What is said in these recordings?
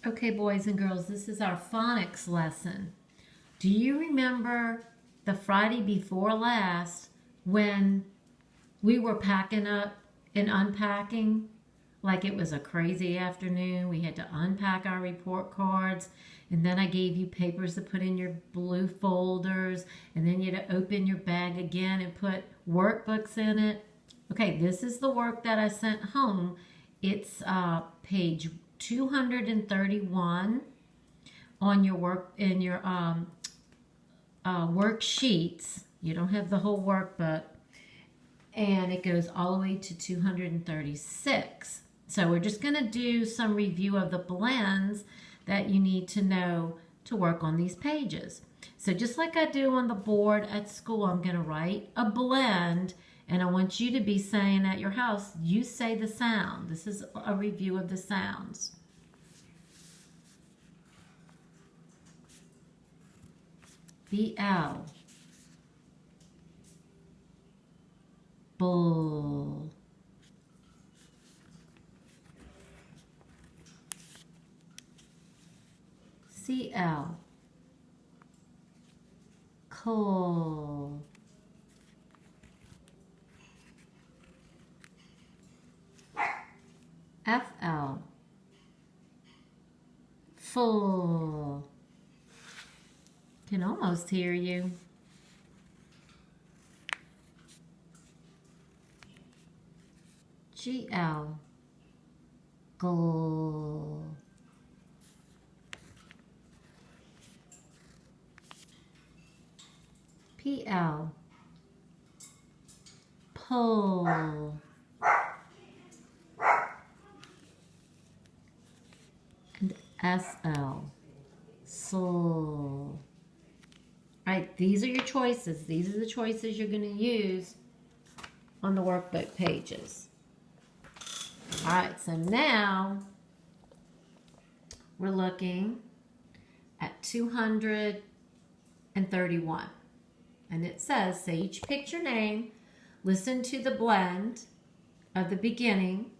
Okay, boys and girls, this is our phonics lesson. Do you remember the Friday before last when we were packing up and unpacking? Like it was a crazy afternoon. We had to unpack our report cards, and then I gave you papers to put in your blue folders, and then you had to open your bag again and put workbooks in it. Okay, this is the work that I sent home. It's page 231 on your work in your worksheets. You don't have the whole workbook, and it goes all the way to 236. So we're just going to do some review of the blends that you need to know to work on these pages. So just like I do on the board at school, I'm going to write a blend, and I want you to be saying at your house, you say the sound. This is a review of the sounds. BL. Bull. CL. Coal. FL. Full. Can almost hear you. GL. Goal. PL. Pull. And SL. Soul. Right, these are your choices. These are the choices you're going to use on the workbook pages. All right, so now we're looking at 231. And it says, say each picture name, listen to the blend of the beginning,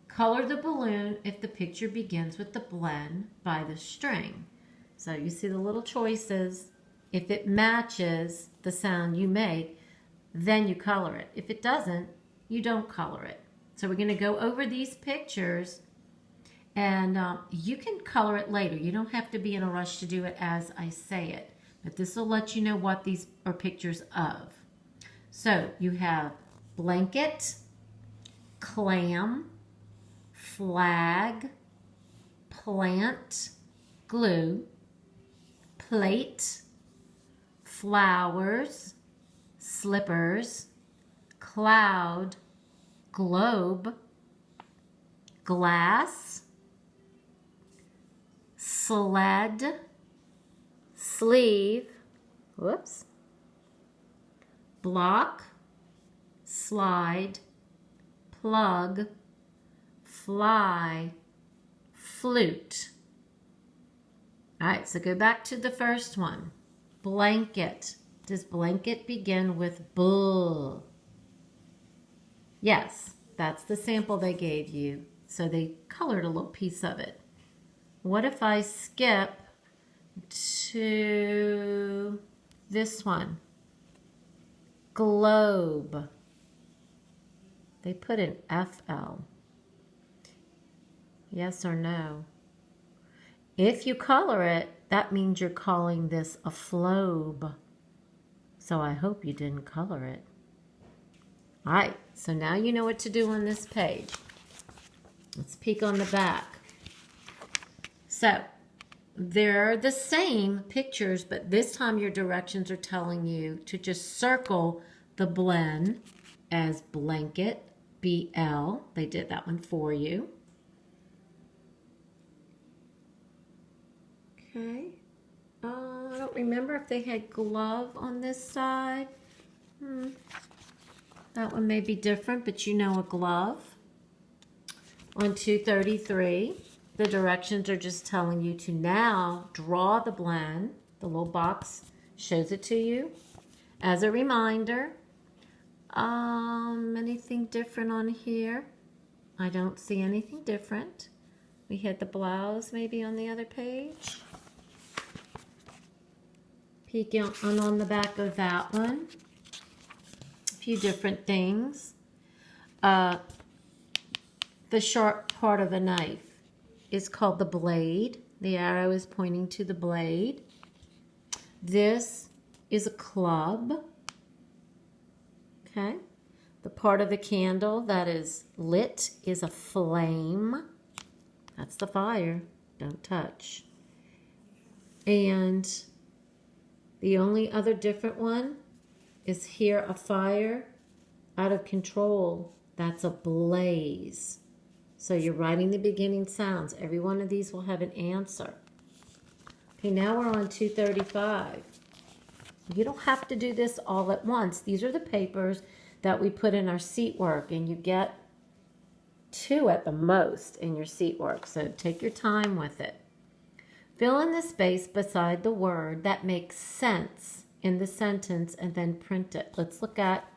color the balloon if the picture begins with the blend by the string. So you see the little choices. If it matches the sound you make, then you color it. If it doesn't, you don't color it. So we're going to go over these pictures, and you can color it later. You don't have to be in a rush to do it as I say it, but this will let you know what these are pictures of. So you have blanket, clam, flag, plant, glue, plate, flowers, slippers, cloud, globe, glass, sled, sleeve, whoops, block, slide, plug, fly, flute. All right, so go back to the first one. Blanket. Does blanket begin with bull? Yes, that's the sample they gave you. So they colored a little piece of it. What if I skip to this one? Globe. They put an FL. Yes or no? If you color it, that means you're calling this a flobe. So I hope you didn't color it. All right, so now you know what to do on this page. Let's peek on the back. So they're the same pictures, but this time your directions are telling you to just circle the blend as blanket, BL. They did that one for you. Okay. I don't remember if they had glove on this side. That one may be different, but you know a glove. On 233, the directions are just telling you to now draw the blend. The little box shows it to you. As a reminder, anything different on here? I don't see anything different. We had the blouse maybe on the other page. Peek on the back of that one. A few different things. The sharp part of a knife is called the blade. The arrow is pointing to the blade. This is a club. Okay. The part of the candle that is lit is a flame. That's the fire. Don't touch. And the only other different one is here a fire out of control. That's a blaze. So you're writing the beginning sounds. Every one of these will have an answer. Okay, now we're on 235. You don't have to do this all at once. These are the papers that we put in our seat work, and you get 2 at the most in your seat work. So take your time with it. Fill in the space beside the word that makes sense in the sentence and then print it. Let's look at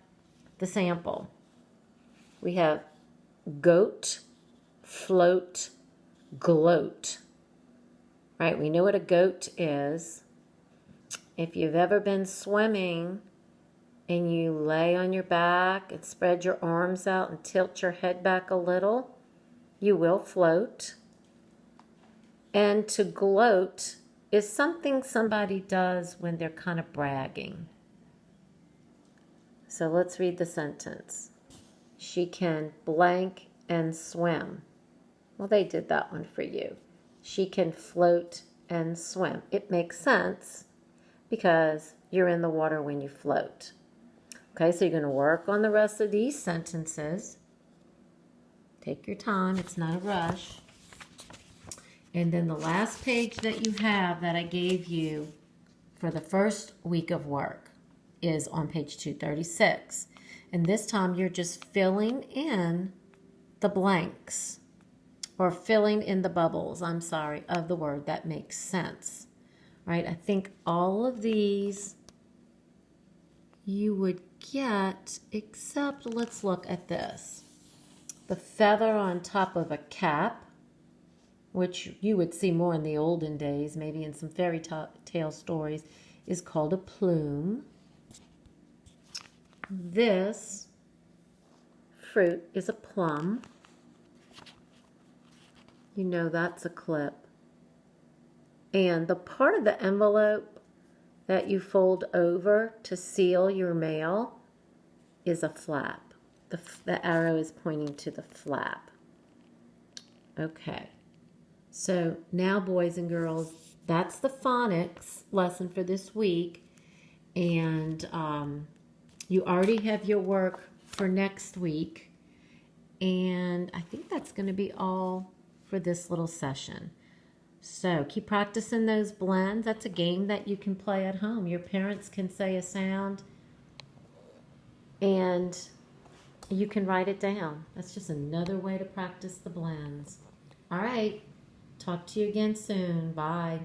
the sample. We have goat, float, gloat. Right, we know what a goat is. If you've ever been swimming and you lay on your back and spread your arms out and tilt your head back a little, you will float. And to gloat is something somebody does when they're kind of bragging. So let's read the sentence. She can blank and swim. Well, they did that one for you. She can float and swim. It makes sense because you're in the water when you float. Okay, so you're going to work on the rest of these sentences. Take your time. It's not a rush. And then the last page that you have that I gave you for the first week of work is on page 236. And this time you're just filling in the blanks, or filling in the bubbles, of the word that makes sense. Right? I think all of these you would get, except let's look at this. The feather on top of a cap, which you would see more in the olden days, maybe in some fairy tale stories, is called a plume. This fruit is a plum. You know that's a clip. And the part of the envelope that you fold over to seal your mail is a flap. The arrow is pointing to the flap. Okay. So now, boys and girls, that's the phonics lesson for this week. And you already have your work for next week. And I think that's going to be all for this little session. So keep practicing those blends. That's a game that you can play at home. Your parents can say a sound and you can write it down. That's just another way to practice the blends. All right. Talk to you again soon. Bye.